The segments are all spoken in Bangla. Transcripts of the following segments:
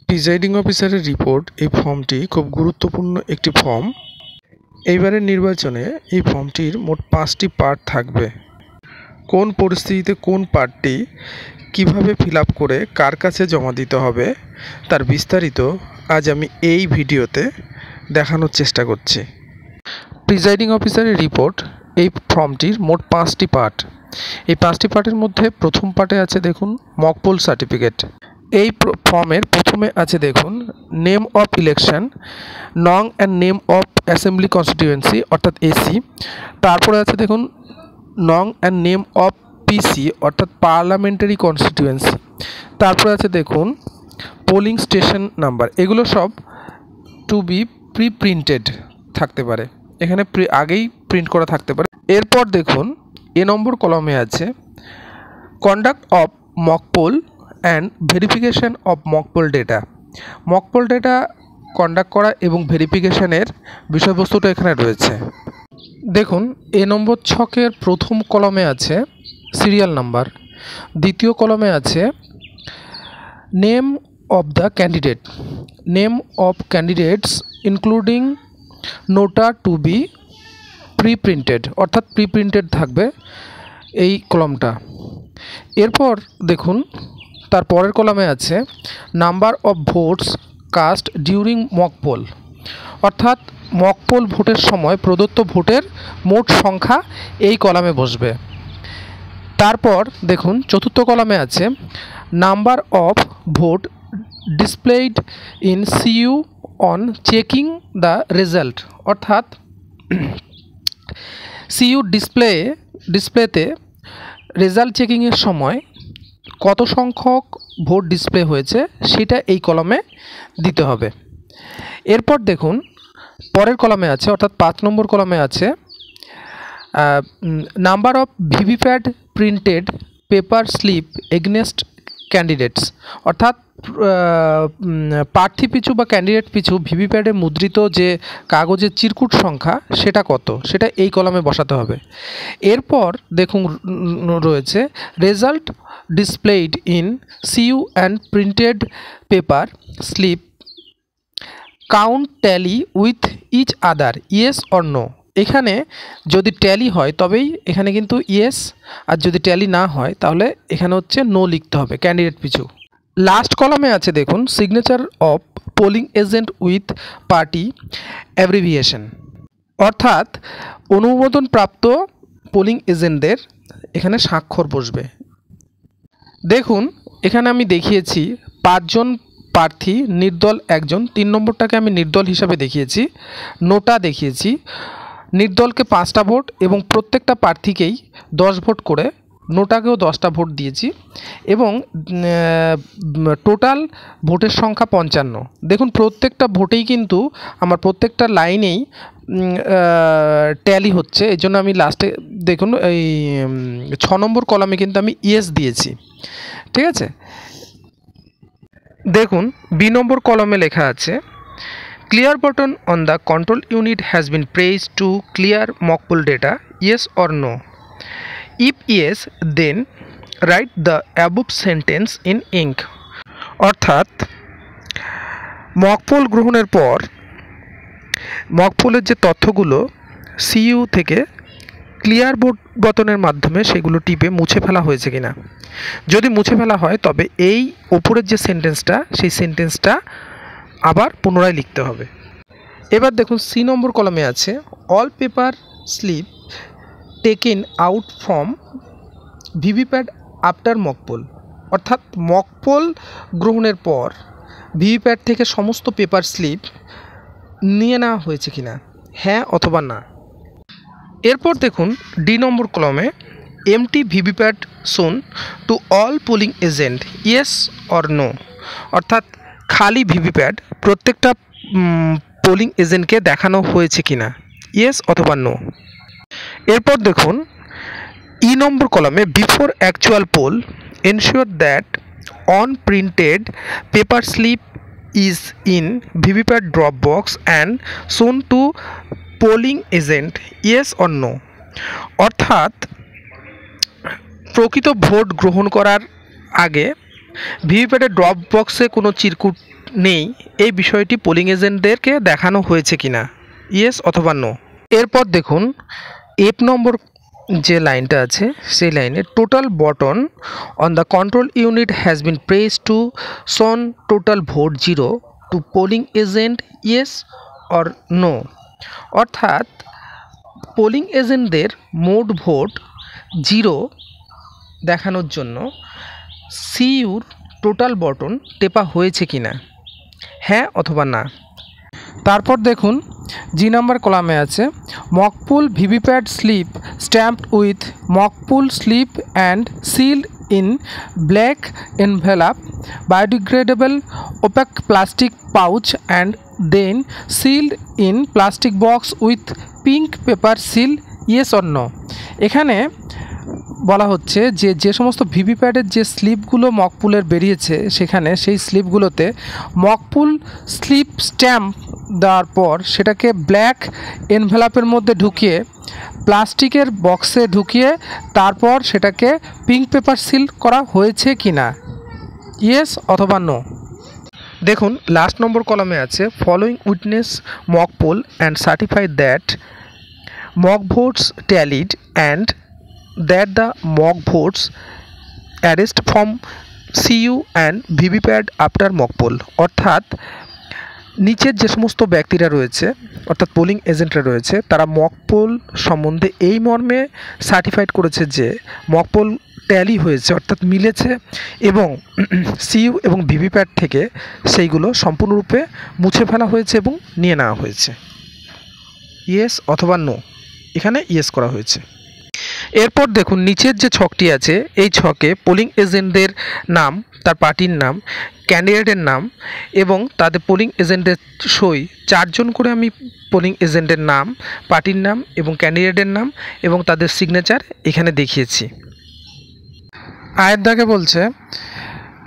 প্রিজাইডিং অফিসারের রিপোর্ট এই ফর্মটি খুব গুরুত্বপূর্ণ একটি ফর্ম। এইবারের নির্বাচনে এই ফর্মটির মোট 5টি পার্ট থাকবে। কোন পরিস্থিতিতে কোন পার্টটি কিভাবে ফিল আপ করে কার কাছে জমা দিতে হবে তার বিস্তারিত আজ আমি এই ভিডিওতে দেখানোর চেষ্টা করছি। প্রিজাইডিং অফিসারের রিপোর্ট এই ফর্মটির মোট 5টি পার্ট। এই 5টি পার্টের মধ্যে প্রথম পার্টে আছে দেখুন মক পোল সার্টিফিকেট। এই ফর্মের প্রথমে আছে দেখুন নেম অফ ইলেকশন, নং and name of assembly constituency অর্থাৎ এসি। তারপরে আছে দেখুন নং অ্যান্ড নেম অফ পিসি অর্থাৎ পার্লামেন্টারি কনস্টিটিউয়েন্সি। তারপরে আছে দেখুন পোলিং স্টেশন নাম্বার। এগুলো সব টু বি প্রি প্রিন্টেড থাকতে পারে, এখানে আগেই প্রিন্ট করা থাকতে পারে। এরপর দেখুন এ নম্বর কলমে আছে conduct of mock poll and verification of mock poll data. Mock poll data conduct করা এবং ভেরিফিকেশানের বিষয়বস্তুটা এখানে রয়েছে। দেখুন এ নম্বর ছকের প্রথম কলমে আছে সিরিয়াল নাম্বার, দ্বিতীয় কলমে আছে name of the candidate, name of candidates including NOTA to be pre printed অর্থাৎ প্রি প্রিন্টেড থাকবে এই কলমটা। এরপর দেখুন তার পরের কলামে আছে number of votes cast during mock poll, অর্থাৎ মক পোল ভোটের সময় প্রদত্ত ভোটের মোট সংখ্যা এই কলামে বসবে। তারপর দেখুন চতুর্থ কলামে আছে number of vote displayed in CU on checking the result, অর্থাৎ সিইউ ডিসপ্লেতে রেজাল্ট চেকিংয়ের সময় কত সংখ্যক ভোট ডিসপ্লে হয়েছে সেটা এই কলামে দিতে হবে। এরপর দেখুন পরের কলামে আছে অর্থাৎ 5 নম্বর কলামে আছে number of VVPAT printed paper slip against candidates, অর্থাৎ প্রার্থী পিছু বা ক্যান্ডিডেট পিছু ভিভিপ্যাটে মুদ্রিত যে কাগজের চিরকুট সংখ্যা সেটা কত, সেটা এই কলামে বসাতে হবে। এরপর দেখুন রয়েছে result displayed in CU and printed paper slip count tally with each other, yes or no। এখানে যদি ট্যালি হয় তবেই এখানে কিন্তু ইয়েস, আর যদি ট্যালি না হয় তাহলে এখানে হচ্ছে নো লিখতে হবে ক্যান্ডিডেট পিছু। লাস্ট কলামে আছে দেখুন signature of polling agent with party abbreviation, অর্থাৎ অনুমোদনপ্রাপ্ত পোলিং এজেন্টদের এখানে স্বাক্ষর বসবে। দেখুন এখানে আমি দেখিয়েছি 5 জন প্রার্থী, নির্দল 1 জন, 3 নম্বরটাকে আমি নির্দল হিসাবে দেখিয়েছি, নোটা দেখিয়েছি। নির্দলকে 5টা ভোট এবং প্রত্যেকটা প্রার্থীকেই 10 ভোট করে, নোটাকেও 10টা ভোট দিয়েছি এবং টোটাল ভোটের সংখ্যা 55। দেখুন প্রত্যেকটা ভোটেই কিন্তু আমার প্রত্যেকটা লাইনেই ট্যালি হচ্ছে, এই জন্য আমি লাস্টে দেখুন এই 6 নম্বর কলামে কিন্তু আমি ইয়েস দিয়েছি, ঠিক আছে। দেখুন বি নম্বর কলমে লেখা আছে clear button on the control unit has been press to clear mock poll data, yes or no. If yes then write the above sentence in ink, অর্থাৎ মক পোল গ্রহণের পর মক পোলের যে তথ্যগুলো সিইউ থেকে ক্লিয়ার বাটনের মাধ্যমে সেগুলো টিপে মুছে ফেলা হয়েছে কিনা। যদি মুছে ফেলা হয় তবে এই ওপরের যে সেন্টেন্সটা সেই সেন্টেন্সটা আবার পুনরায় লিখতে হবে। এবার দেখুন সি নম্বর কলমে আছে all paper slip taken out from VVPAT after mock poll, অর্থাৎ মক পোল গ্রহণের পর ভিভিপ্যাট থেকে সমস্ত পেপার স্লিপ নিয়ে নেওয়া হয়েছে কিনা, হ্যাঁ অথবা না। এরপর দেখুন ডি নম্বর কলমে empty VVPAT shown to all polling agent, yes or no, অর্থাৎ খালি ভিভিপ্যাট প্রত্যেকটা পোলিং এজেন্টকে দেখানো হয়েছে কিনা, ইয়েস অথবা নো। এরপর দেখুন ই নম্বর কলমে before actual poll ensure that on printed paper slip is in VVPAT drop box and shown to polling agent, yes or no, অর্থাৎ প্রকৃত ভোট গ্রহণ করার আগে ভিভিপ্যাটের ড্রপ বক্সে কোনো চিরকুট নেই এই বিষয়টি পোলিং এজেন্টদেরকে দেখানো হয়েছে কিনা, ইয়েস অথবা নো। এরপর দেখুন এফ নম্বর যে লাইনটা আছে সেই লাইনে total button on the control unit has been press to shown total vote 0 to polling agent yes or no. অর্থাৎ পোলিং এজেন্টদের মোট ভোট 0 দেখানোর জন্য সিইউর টোটাল বটন টেপা হয়েছে কিনা, হ্যাঁ অথবা না। তারপর দেখুন জি নাম্বার কলামে আছে mock poll VVPAT slip stamped with mock poll slip and sealed in black envelope biodegradable opaque plastic pouch and then sealed in plastic box with pink paper seal yes or no. এখানে বলা হচ্ছে যে সমস্ত ভিভিপ্যাটের যে স্লিপগুলো মকপুলের বেরিয়েছে সেখানে সেই স্লিপগুলোতে মকপুল স্লিপ স্ট্যাম্প দেওয়ার পর সেটাকে ব্ল্যাক এনভেলাপের মধ্যে ঢুকিয়ে প্লাস্টিকের বক্সে ঢুকিয়ে তারপর সেটাকে পিঙ্ক পেপার সিল করা হয়েছে কিনা, ইয়েস অথবা নো। দেখুন লাস্ট নম্বর কলামে আছে following witness mock poll and certified that mock votes tallied and that the mock votes arrest from CU and VVPAT after mock poll। অর্থাৎ নিচের যে সমস্ত ব্যক্তিরা রয়েছে অর্থাৎ পোলিং এজেন্টরা রয়েছে তারা মক পোল সম্বন্ধে এই মর্মে সার্টিফাইড করেছে যে মক পোল ট্যালি হয়েছে অর্থাৎ মিলেছে এবং সিইউ এবং ভিভিপ্যাট থেকে সেইগুলো সম্পূর্ণরূপে মুছে ফেলা হয়েছে এবং নিয়ে নেওয়া হয়েছে, ইয়েস অথবা নো। এখানে ইয়েস করা হয়েছে। এরপর দেখুন নিচের যে ছকটি আছে এই ছকে পোলিং এজেন্টদের নাম, তার পার্টির নাম, ক্যান্ডিডেটের নাম এবং তাদের পোলিং এজেন্টের সই, 4 জন করে আমি পোলিং এজেন্টের নাম, পার্টির নাম এবং ক্যান্ডিডেটের নাম এবং তাদের সিগনেচার এখানে দেখিয়েছি। আয়ের দাগে বলছে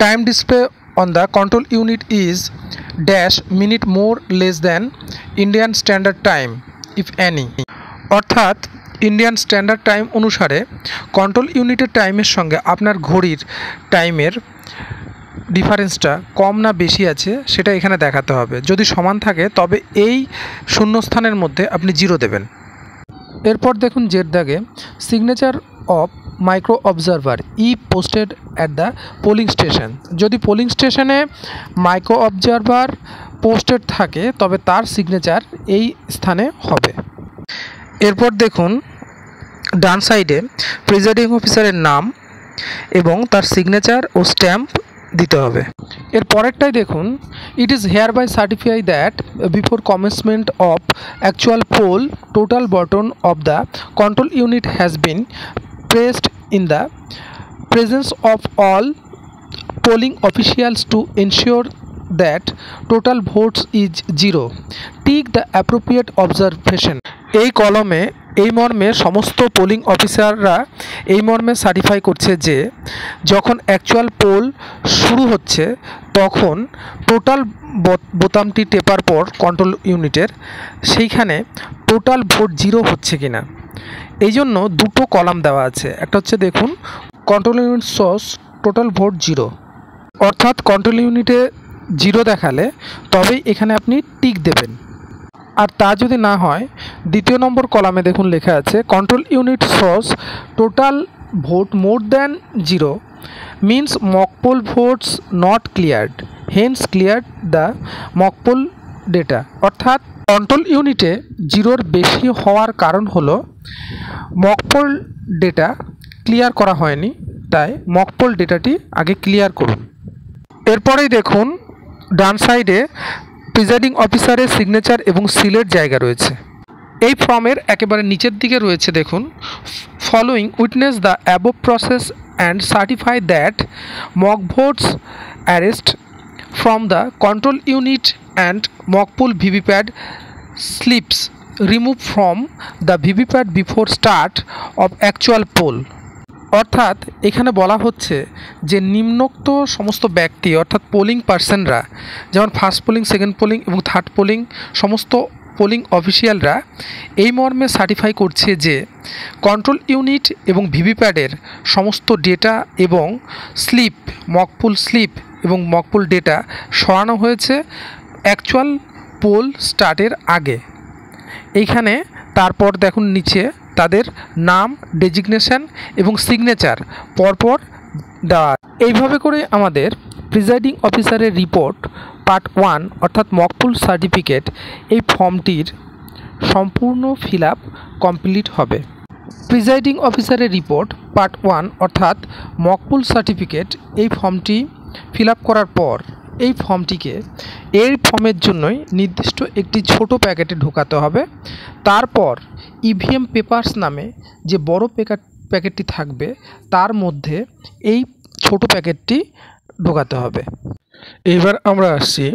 time display on the control unit is dash minute more less than Indian standard time if any. অর্থাৎ ইন্ডিয়ান স্ট্যান্ডার্ড টাইম অনুসারে কন্ট্রোল ইউনিটের টাইমের সঙ্গে আপনার ঘড়ির টাইমের ডিফারেন্সটা কম না বেশি আছে সেটা এখানে দেখাতে হবে। যদি সমান থাকে তবে এই শূন্যস্থানের মধ্যে আপনি 0 দেবেন। এরপর দেখুন জেড দাগে signature of micro observer E posted at the polling station. যদি পোলিং স্টেশনে মাইক্রো অবজারভার পোস্টেড থাকে তবে তার সিগনেচার এই স্থানে হবে। এরপর দেখুন ডান সাইডে প্রিজাইডিং অফিসারের নাম এবং তার সিগনেচার ও স্ট্যাম্প দিতে হবে। এর পরেরটাই দেখুন it is hereby certify that before commencement of actual poll total button of the control unit has been pressed in the presence of all polling officials to ensure that total votes is 0 tick the appropriate observation. এই কলমে এই মর্মে সমস্ত পোলিং অফিসাররা এই মর্মে সার্টিফাই করছে যে যখন অ্যাকচুয়াল পোল শুরু হচ্ছে তখন টোটাল বোতামটি টেপার পর কন্ট্রোল ইউনিটের সেইখানে টোটাল ভোট 0 হচ্ছে কিনা এই জন্য দুটো কলাম দেওয়া আছে। একটা হচ্ছে দেখুন control unit shows total vote 0, অর্থাৎ কন্ট্রোল ইউনিটে 0 দেখালে তবেই এখানে আপনি টিক দেবেন। আর তা যদি না হয় দ্বিতীয় নম্বর কলামে দেখুন লেখা আছে control unit shows total vote more than 0 means mock poll votes not cleared hence cleared the mock poll data. অর্থাৎ কন্ট্রোল ইউনিটে 0-র বেশি হওয়ার কারণ হলো মকপোল ডেটা ক্লিয়ার করা হয়নি, তাই মকপোল ডেটাটি আগে ক্লিয়ার করুন। এরপরেই দেখুন ডান সাইডে প্রিজাইডিং অফিসারের সিগনেচার এবং সিলের জায়গা রয়েছে। এই ফর্মের একেবারে নিচের দিকে রয়েছে দেখুন following witness the above process and certify that mock votes erased from the control unit and mock poll VVPAT slips remove from the VVPAT before start of actual poll. অর্থাৎ এখানে বলা হচ্ছে যে নিম্নোক্ত সমস্ত ব্যক্তি অর্থাৎ পোলিং পার্সনরা যেমন ফার্স্ট পোলিং, সেকেন্ড পোলিং এবং থার্ড পোলিং সমস্ত পোলিং অফিসিয়ালরা এই মর্মে সার্টিফাই করছে যে কন্ট্রোল ইউনিট এবং ভিভিপ্যাটের সমস্ত ডেটা এবং স্লিপ মকপুল স্লিপ এবং মক পোল ডেটা সরানো হয়েছে অ্যাকচুয়াল পোল স্টার্টের আগে। এইখানে তারপর দেখুন নিচে তাদের নাম, ডেজিগনেশন এবং সিগনেচার পরপর দেওয়া। এইভাবে করে আমাদের প্রিজাইডিং অফিসারের রিপোর্ট পার্ট 1 অর্থাৎ মক পোল সার্টিফিকেট এই ফর্মটির সম্পূর্ণ ফিল আপ কমপ্লিট হবে। প্রিজাইডিং অফিসারের রিপোর্ট পার্ট 1 অর্থাৎ মক পোল সার্টিফিকেট এই ফর্মটি ফিল আপ করার পর এই ফর্মটিকে এই ফর্মের জন্যই নির্দিষ্ট একটি ছোট প্যাকেটে ঢোকাতে হবে। তারপর ইভিএম পেপারস নামে যে বড় প্যাকেটটি থাকবে তার মধ্যে এই ছোট প্যাকেটটি ঢোকাতে হবে। এবার আমরা আসছি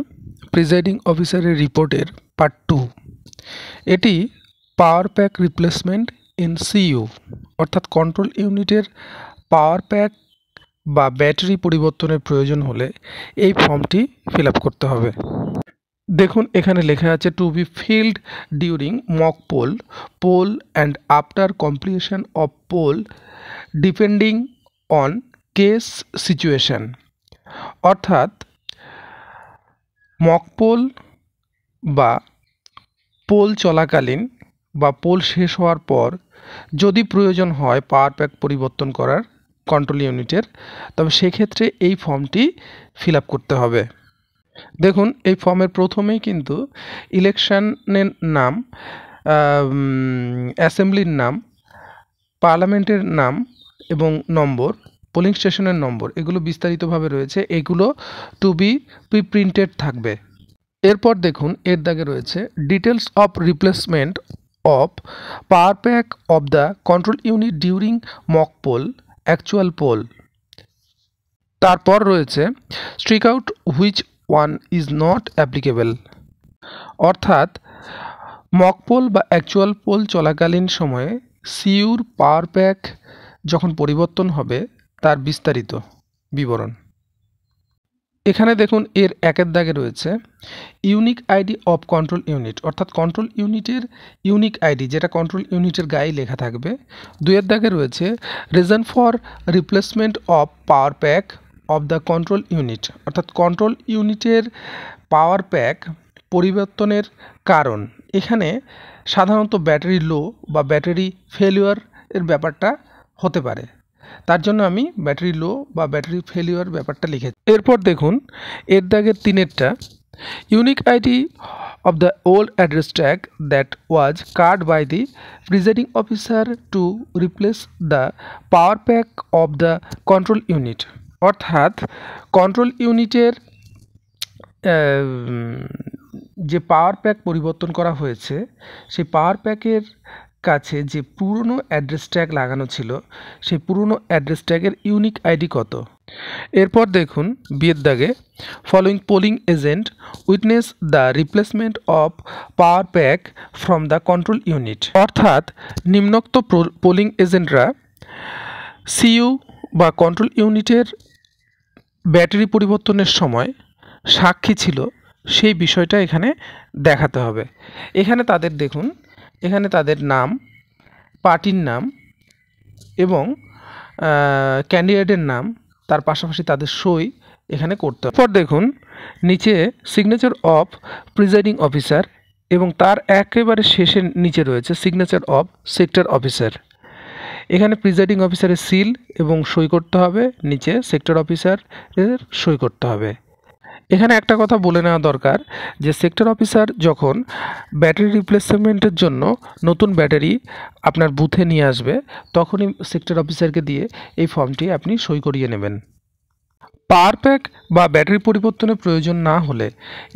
প্রিজাইডিং অফিসারের রিপোর্টের পার্ট 2। এটি power pack replacement in CU অর্থাৎ কন্ট্রোল ইউনিটের পাওয়ার প্যাক বা ব্যাটারি পরিবর্তনের প্রয়োজন হলে এই ফর্মটি ফিল আপ করতে হবে। দেখুন এখানে লেখা আছে to be filled during mock poll and after completion of poll depending on case situation. অর্থাৎ মক পোল বা পোল চলাকালীন বা পোল শেষ হওয়ার পর যদি প্রয়োজন হয় পাওয়ার প্যাক পরিবর্তন করার কন্ট্রোল ইউনিটের, তবে সেক্ষেত্রে এই ফর্মটি ফিল আপ করতে হবে। দেখুন এই ফর্মের প্রথমেই কিন্তু ইলেকশনের নাম, অ্যাসেম্বলির নাম, পার্লামেন্টের নাম এবং নম্বর, পোলিং স্টেশনের নম্বর এগুলো বিস্তারিতভাবে রয়েছে। এগুলো টু বি প্রিন্টেড থাকবে। এরপর দেখুন এর দাগে রয়েছে details of replacement of power pack of the control unit during mock poll actual poll. তারপর রয়েছে strike out which one is not applicable. অর্থাৎ মক পোল বা অ্যাকচুয়াল পোল চলাকালীন সময়ে সিইউর পাওয়ার প্যাক যখন পরিবর্তন হবে তার বিস্তারিত বিবরণ। এখানে দেখুন এর একের দাগে রয়েছে unique ID of control unit, অর্থাৎ কন্ট্রোল ইউনিটের ইউনিক আইডি যেটা কন্ট্রোল ইউনিটের গায়ে লেখা থাকবে। দুইয়ের দাগে রয়েছে reason for replacement of power pack of the control unit, অর্থাৎ কন্ট্রোল ইউনিটের পাওয়ার প্যাক পরিবর্তনের কারণ। এখানে সাধারণত ব্যাটারি লো বা ব্যাটারি ফেলিওর এর ব্যাপারটা হতে পারে, তার জন্য আমি ব্যাটারি লো বা ব্যাটারি ফেলিওর ব্যাপারটা লিখেছি। এরপর দেখুন এর দাগের তিনেরটা unique ID of the old address tag that was card by the presiding officer to replace the power pack of the control unit. অর্থাৎ কন্ট্রোল ইউনিটের যে পাওয়ার প্যাক পরিবর্তন করা হয়েছে সেই পাওয়ার প্যাকের কাছে যে পুরনো অ্যাড্রেস ট্যাগ লাগানো ছিল সেই পুরনো অ্যাড্রেস ট্যাগের ইউনিক আইডি কত। এরপর দেখুন বিয়ের দাগে following polling agent witness the replacement of power pack from the control unit. অর্থাৎ নিম্নোক্ত পোলিং এজেন্টরা সিইউ বা কন্ট্রোল ইউনিটের ব্যাটারি পরিবর্তনের সময় সাক্ষী ছিল সেই বিষয়টা এখানে দেখাতে হবে। এখানে তাদের দেখুন এখানে তাদের নাম, পার্টির নাম এবং ক্যান্ডিডেটের নাম, তার পাশাপাশি তাদের সই এখানে করতে হবে। এরপর দেখুন নিচে সিগনেচার অফ প্রিজাইডিং অফিসার এবং তার একেবারে শেষের নিচে রয়েছে সিগনেচার অফ সেক্টর অফিসার। এখানে প্রিজাইডিং অফিসারের সিল এবং সই করতে হবে, নিচে সেক্টর অফিসারের সই করতে হবে। এখানে একটা কথা বলে নেওয়া দরকার যে সেক্টর অফিসার যখন ব্যাটারি রিপ্লেসমেন্টের জন্য নতুন ব্যাটারি আপনার বুথে নিয়ে আসবে তখনই সেক্টর অফিসারকে দিয়ে এই ফর্মটি আপনি সই করিয়ে নেবেন। পাওয়ার প্যাক বা ব্যাটারি পরিবর্তনের প্রয়োজন না হলে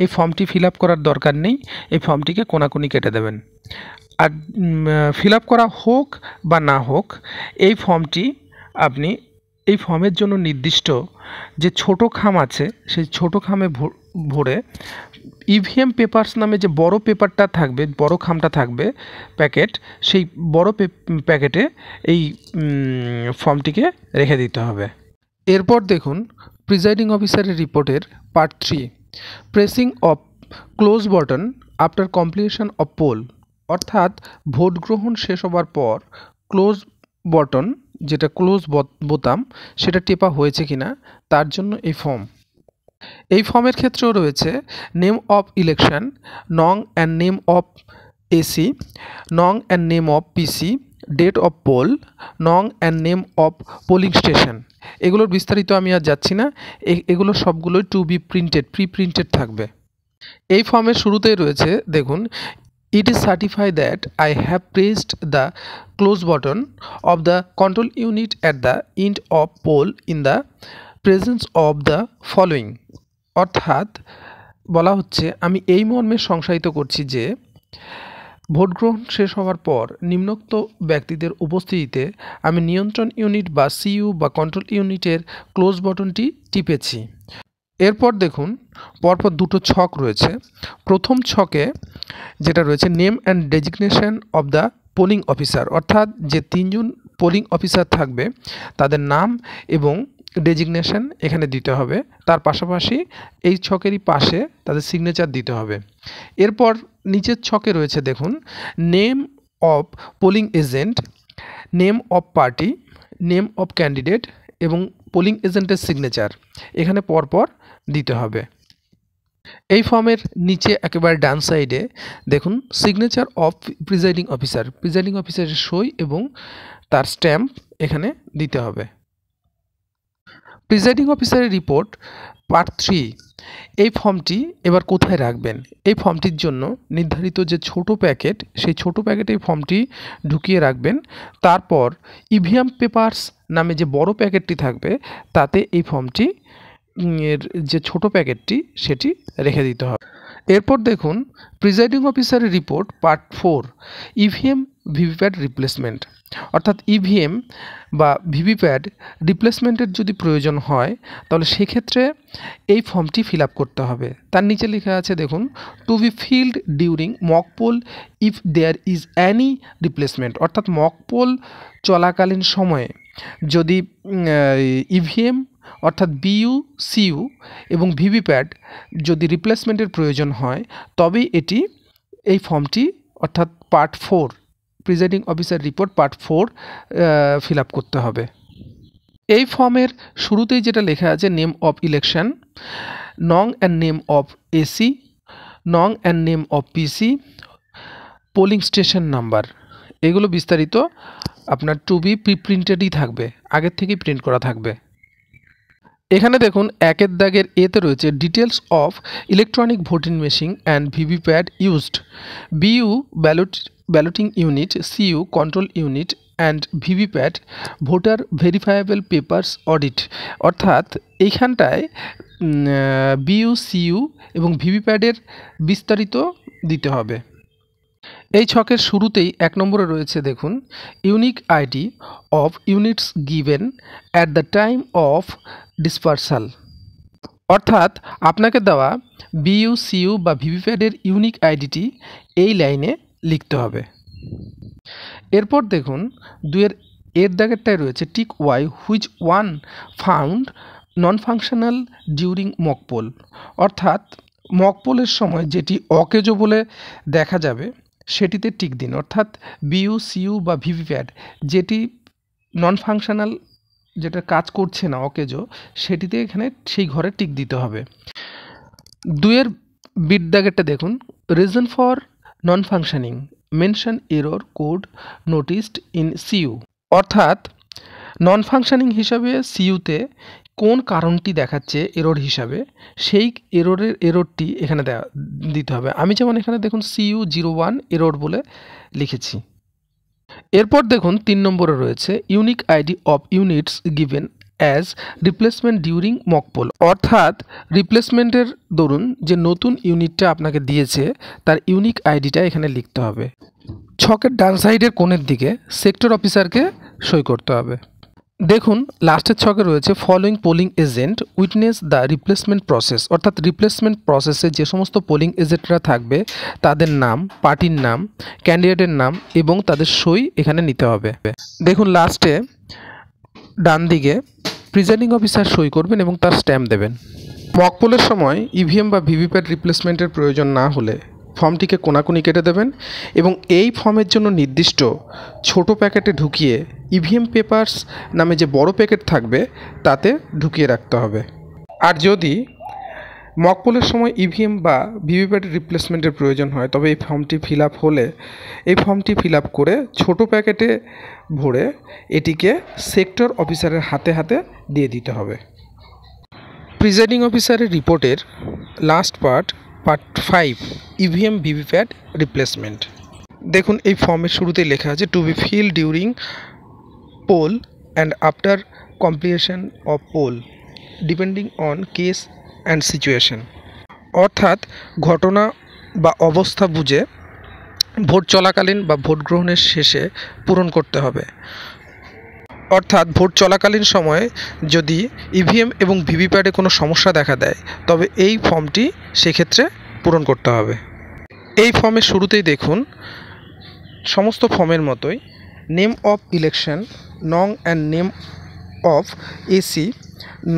এই ফর্মটি ফিল আপ করার দরকার নেই, এই ফর্মটিকে কোনাকুনি কেটে দেবেন। আর ফিল আপ করা হোক বা না হোক এই ফর্মটি আপনি এই ফর্মের জন্য নির্দিষ্ট যে ছোট খাম আছে সেই ছোট খামে ভরে ইভিএম পেপারস নামে যে বড় পেপারটা থাকবে, বড় খামটা থাকবে প্যাকেট, সেই বড় প্যাকেটে এই ফর্মটিকে রেখে দিতে হবে। এরপর দেখুন প্রিজাইডিং অফিসারের রিপোর্টের part 3 pressing of close button after completion of poll. অর্থাৎ ভোট গ্রহণ শেষ হবার পর ক্লোজ বাটন যেটা ক্লোজ বোতাম সেটা টেপা হয়েছে কিনা তার জন্য এই ফর্ম। এই ফর্মের ক্ষেত্রেও রয়েছে নেম অফ ইলেকশন, নং অ্যান্ড নেম অফ এসি, নং and name of PC, date of poll, নং and name of polling station. এগুলোর বিস্তারিত আমি আর যাচ্ছি না, এগুলো সবগুলোই two B printed, pre printed থাকবে। এই ফর্মের শুরুতেই রয়েছে দেখুন, it is certify that I have pressed the close button of the control unit at the end of poll in the presence of the following. অর্থাৎ বলা হচ্ছে, আমি এই মর্মে সংশয়িত করছি যে ভোট গ্রহণ শেষ হওয়ার পর নিম্নোক্ত ব্যক্তিদের উপস্থিতিতে আমি নিয়ন্ত্রণ ইউনিট বা সিইউ বা কন্ট্রোল ইউনিটের ক্লোজ বাটনটি টিপেছি। এরপর দেখুন পরপর দুটো ছক রয়েছে। প্রথম ছকে যেটা রয়েছে name and designation of the polling officer, অর্থাৎ যে তিনজন পোলিং অফিসার থাকবে তাদের নাম এবং ডেজিগনেশন এখানে দিতে হবে। তার পাশাপাশি এই ছকেরই পাশে তাদের সিগনেচার দিতে হবে। এরপর নিচের ছকে রয়েছে দেখুন name of polling agent, name off party, name of candidate এবং পোলিং এজেন্টের সিগনেচার এখানে পরপর দিতে হবে। এই ফর্মের নিচে একেবারে ডান সাইডে দেখুন signature of presiding officer, presiding অফিসারের সই এবং তার স্ট্যাম্প এখানে দিতে হবে। প্রিজাইডিং অফিসারের রিপোর্ট পার্ট 3। এই ফর্মটি এবার কোথায় রাখবেন? এই ফর্মটির জন্য নির্ধারিত যে ছোট প্যাকেট, সেই ছোট প্যাকেটে এই ফর্মটি ঢুকিয়ে রাখবেন। তারপর ইভিএম পেপারস নামে যে বড় প্যাকেটটি থাকবে তাতে এই ফর্মটি এর যে ছোট প্যাকেটটি সেটি রেখে দিতে হবে। এরপর দেখুন প্রিজাইডিং অফিসারের report part 4, EVM VVPAT replacement. অর্থাৎ ইভিএম বা ভিভিপ্যাট রিপ্লেসমেন্টের যদি প্রয়োজন হয় তাহলে সেক্ষেত্রে এই ফর্মটি ফিল আপ করতে হবে। তার নিচে লেখা আছে দেখুন to be filled during mock poll if there is any replacement. অর্থাৎ মক পোল চলাকালীন সময়ে যদি ইভিএম অর্থাৎ বিইউ, সিইউ এবং ভিভিপ্যাট যদি রিপ্লেসমেন্টের প্রয়োজন হয় তবেই এই ফর্মটি অর্থাৎ part 4 presiding officer report part 4 fill up করতে হবে। এই ফর্মের শুরুতেই যেটা লেখা আছে নেম অফ ইলেকশন, নং অ্যান্ড নেম অফ এসি, নং and name of PC, polling station number, এগুলো বিস্তারিত আপনার টু বি প্রিন্টেডই থাকবে, আগের থেকেই প্রিন্ট করা থাকবে। এখানে দেখুন একের দাগের এতে রয়েছে details of electronic voting machine and VVPAT used, BU balloting unit, CU control unit and VVPAT voter verifiable papers audit. অর্থাৎ এইখানটায় বিইউ, সিইউ এবং ভিভিপ্যাটের বিস্তারিত দিতে হবে। এই ছকের শুরুতেই 1 নম্বরে রয়েছে দেখুন unique ID of units given at the time of dispersal. অর্থাৎ আপনাকে দেওয়া বিইউ, সিইউ বা ভিভিপ্যাটের ইউনিক আইডিটি এই লাইনে লিখতে হবে। এরপর দেখুন 2 দাগেরটায় রয়েছে tick Y which one found non functional during mock poll. অর্থাৎ মকপোলের সময় যেটি অকেজো বলে দেখা যাবে সেটিতে টিক দিন। অর্থাৎ বিইউ, সিইউ বা ভিভিপ্যাট যেটি নন ফাংশনাল, যেটা কাজ করছে না, অকেজো, সেটিতে এখানে সেই ঘরে টিক দিতে হবে। 2 বিট দাগেরটা দেখুন reason for non functioning mention error code noticed in CU. অর্থাৎ নন ফাংশনিং হিসাবে সিইউতে কোন কারণটি দেখাচ্ছে এরর হিসাবে, সেই এররটি এখানে দিতে হবে। আমি যেমন এখানে দেখুন সিইউ 01 এরর বলে লিখেছি। এরপর দেখুন 3 নম্বরে রয়েছে unique ID of units given as replacement during mock poll. অর্থাৎ রিপ্লেসমেন্টের দরুন যে নতুন ইউনিটটা আপনাকে দিয়েছে তার ইউনিক আইডিটা এখানে লিখতে হবে। ছকের ডান সাইডের কোণের দিকে সেক্টর অফিসারকে সই করতে হবে। দেখুন লাস্টের ছকে রয়েছে following polling agent witness the replacement process. অর্থাৎ রিপ্লেসমেন্ট প্রসেসে যে সমস্ত পোলিং এজেন্টরা থাকবে তাদের নাম, পার্টির নাম, ক্যান্ডিডেটের নাম এবং তাদের সই এখানে নিতে হবে। দেখুন লাস্টে ডান দিকে প্রিজাইডিং অফিসার সই করবেন এবং তার স্ট্যাম্প দেবেন। মকপোলের সময় ইভিএম বা ভিভিপ্যাট রিপ্লেসমেন্টের প্রয়োজন না হলে ফর্মটিকে কোনাকুনি কেটে দেবেন এবং এই ফর্মের জন্য নির্দিষ্ট ছোট প্যাকেটে ঢুকিয়ে ইভিএম পেপারস নামে যে বড় প্যাকেট থাকবে তাতে ঢুকিয়ে রাখতে হবে। আর যদি মক পোলের সময় ইভিএম বা ভিভিপ্যাটের রিপ্লেসমেন্টের প্রয়োজন হয়, তবে এই ফর্মটি ফিল আপ হলে এই ফর্মটি ফিল আপ করে ছোট প্যাকেটে ভরে এটিকে সেক্টর অফিসারের হাতে হাতে দিয়ে দিতে হবে। প্রিজাইডিং অফিসারের রিপোর্টের last part 5 EVM VVPAT replacement. দেখুন এই ফর্মের শুরুতেই লেখা আছে to be fill during poll and after completion of poll depending on case and situation. অর্থাৎ ঘটনা বা অবস্থা বুঝে ভোট চলাকালীন বা ভোট গ্রহণের শেষে পূরণ করতে হবে। অর্থাৎ ভোট চলাকালীন সময়ে যদি ইভিএম এবং ভিভিপ্যাটে কোনো সমস্যা দেখা দেয় তবে এই ফর্মটি সেক্ষেত্রে পূরণ করতে হবে। এই ফর্মের শুরুতেই দেখুন সমস্ত ফর্মের মতোই নেম অফ ইলেকশন, নং অ্যান্ড নেম অফ এসি,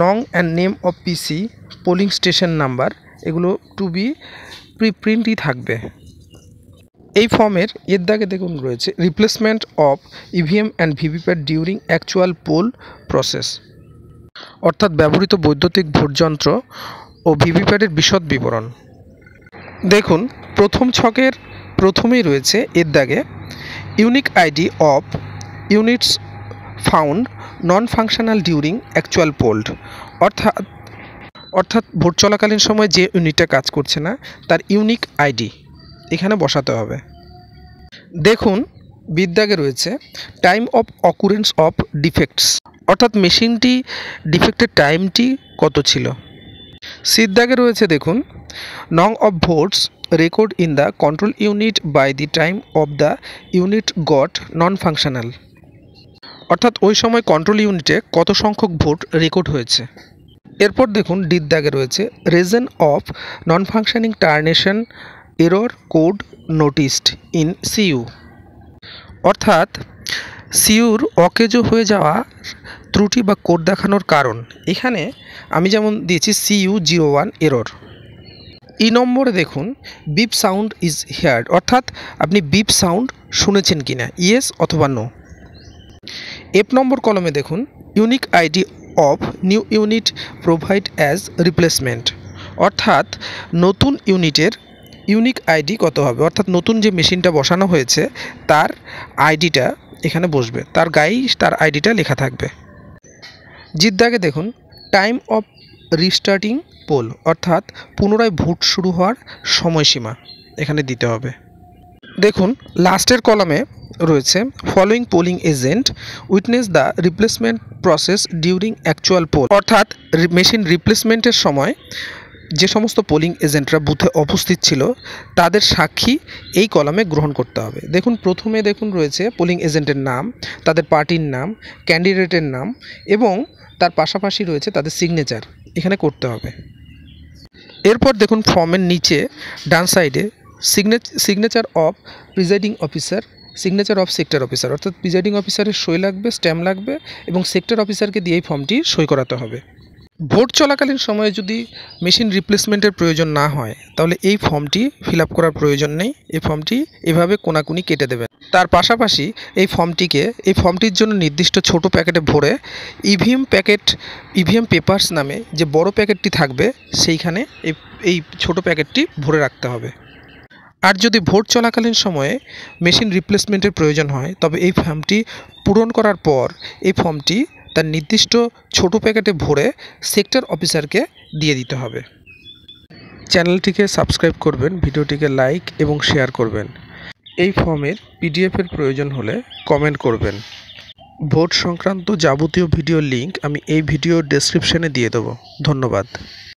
নং and name of PC, polling station number, এগুলো টু বি প্রিপ্রিন্টই থাকবে। এই ফর্মের এর দাগে দেখুন রয়েছে replacement of EVM and VVPAT during actual poll process, অর্থাৎ ব্যবহৃত বৈদ্যুতিক ভোটযন্ত্র ও ভিভিপ্যাটের বিশদ বিবরণ। দেখুন প্রথম ছকের প্রথমেই রয়েছে এর দাগে unique ID of units found non functional during actual pooled, অর্থাৎ ভোট চলাকালীন সময় যে ইউনিটটা কাজ করছে না তার ইউনিক আইডি এখানে বসাতে হবে। দেখুন বিদ্যাগে রয়েছে টাইম অফ অকুরেন্স অফ ডিফেক্টস, অর্থাৎ মেশিনটি ডিফেক্টের টাইমটি কত ছিল। সিদ্দাগে রয়েছে দেখুন নং of votes record in the control unit by the time of the unit got non functional, অর্থাৎ ওই সময় কন্ট্রোল ইউনিটে কত সংখ্যক ভোট রেকর্ড হয়েছে। এরপর দেখুন ডির দাগে রয়েছে reason of non functioning termination error code noticed in CU, অর্থাৎ সিইউর অকেজো হয়ে যাওয়া ত্রুটি বা কোড দেখানোর কারণ। এখানে আমি যেমন দিয়েছি সিইউ 01 এরর। ই নম্বরে দেখুন বিপ সাউন্ড ইজ হেয়ার্ড, অর্থাৎ আপনি বিপ সাউন্ড শুনেছেন কিনা, ইয়েস অথবা নো। এফ নম্বর কলমে দেখুন unique ID of new unit provide as replacement, অর্থাৎ নতুন ইউনিটের ইউনিক আইডি কত হবে, অর্থাৎ নতুন যে মেশিনটা বসানো হয়েছে তার আইডিটা এখানে বসবে, তার গায়েই তার আইডিটা লেখা থাকবে। জির দাগে দেখুন টাইম অফ রিস্টার্টিং পোল, অর্থাৎ পুনরায় ভোট শুরু হওয়ার সময়সীমা এখানে দিতে হবে। দেখুন লাস্টের কলামে রয়েছে following polling agent witness the replacement process during actual poll, অর্থাৎ মেশিন রিপ্লেসমেন্টের সময় যে সমস্ত পোলিং এজেন্টরা বুথে উপস্থিত ছিল তাদের সাক্ষী এই কলামে গ্রহণ করতে হবে। দেখুন প্রথমে দেখুন রয়েছে পোলিং এজেন্টের নাম, তাদের পার্টির নাম, ক্যান্ডিডেটের নাম এবং তার পাশাপাশি রয়েছে তাদের সিগনেচার এখানে করতে হবে। এরপর দেখুন ফর্মের নিচে ডান সাইডে signature of presiding officer, signature of sector officer, অর্থাৎ প্রিজাইডিং অফিসারের সই লাগবে, স্ট্যাম্প লাগবে এবং সেক্টর অফিসারকে দিয়ে এই ফর্মটি সই করাতে হবে। ভোট চলাকালীন সময়ে যদি মেশিন রিপ্লেসমেন্টের প্রয়োজন না হয় তাহলে এই ফর্মটি ফিল আপ করার প্রয়োজন নেই, এই ফর্মটি এভাবে কোনাকুনি কেটে দেবেন। তার পাশাপাশি এই ফর্মটির জন্য নির্দিষ্ট ছোট প্যাকেটে ভরে ইভিএম পেপারস নামে যে বড় প্যাকেটটি থাকবে সেইখানে এই ছোট প্যাকেটটি ভরে রাখতে হবে। আর যদি ভোট চলাকালীন সময়ে মেশিন রিপ্লেসমেন্টের প্রয়োজন হয় তবে এই ফর্মটি পূরণ করার পর এই ফর্মটি তার নির্দিষ্ট ছোট প্যাকেটে ভরে সেক্টর অফিসারকে দিয়ে দিতে হবে। চ্যানেলটিকে সাবস্ক্রাইব করবেন, ভিডিওটিকে লাইক এবং শেয়ার করবেন। এই ফর্মের পিডিএফের প্রয়োজন হলে কমেন্ট করবেন। ভোট সংক্রান্ত যাবতীয় ভিডিও লিংক আমি এই ভিডিও ডেসক্রিপশনে দিয়ে দেবো। ধন্যবাদ।